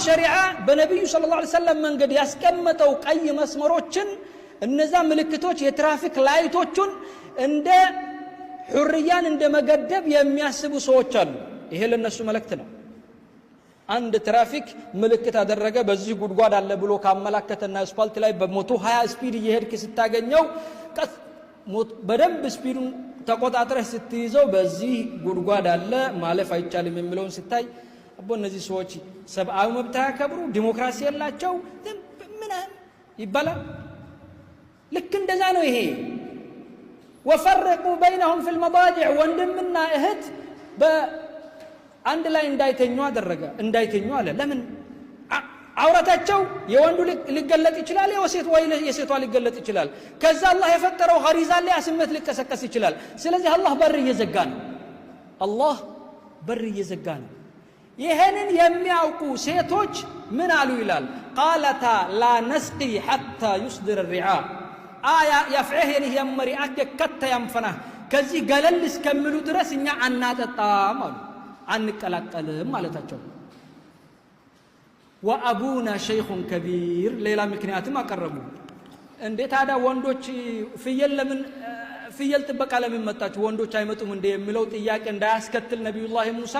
ሸሪዓ በነብዩ ሰለላሁ ዐለይሂ ወሰለም መንገድ ያስቀመጠው ቀይ መስመሮችን እነዛ ምልክቶች የትራፊክ ላይቶቹን እንደ ሑርያን እንደ መገደብ የሚያስቡ ሰዎች አሉ። ይሄ ለነሱ መልእክት ነው። አንድ ትራፊክ ምልክት አደረገ በዚህ ጉድጓድ አለ ብሎ ካመላከተና አስፋልት ላይ በ120 ስፒድ እየሄድክ ስታገኘው በደንብ ስፒዱን ተቆጣጥረህ ስትይዘው በዚህ ጉድጓድ አለ ማለፍ አይቻልም የሚለውን ስታይ አቦ እነዚህ ሰዎች ሰብአዊ መብት ያከብሩ ዲሞክራሲ ያላቸው ምን ይባላል? ልክ እንደዛ ነው ይሄ። وفرقوا بينهم في المضاجع ወንድምና እህት በአንድ ላይ እንዳይተኙ አደረገ። እንዳይተኙ አለ። ለምን? አውራታቸው የወንዱ ሊገለጥ ይችላል፣ የሴቷ ሊገለጥ ይችላል። ከዛ አላህ የፈጠረው ኸሪዛ ላይ ስሜት ሊቀሰቀስ ይችላል። ስለዚህ አላህ በር እየዘጋ ነው። አላህ በር እየዘጋ ነው። ይሄንን የሚያውቁ ሴቶች ምን አሉ ይላል? ቃለታ ላ ነስቂ ሐታ ይስድር الرعاء አያ ያፍዕህ የመሪአክ ከተ ያንፈና ከዚህ ገለል እስከሚሉ ድረስ እኛ አናጠጣም አሉ። አንቀላቀልም ማለታቸው። ወአቡና ሸይኹን ከቢር ሌላ ምክንያትም አቀረቡ። እንዴት ታዲያ ወንዶች ፍየል ጥበቃ ለምን መጣችሁ ወንዶች አይመጡም እንደ የሚለው ጥያቄ እንዳያስከትል ነብዩላህ ሙሳ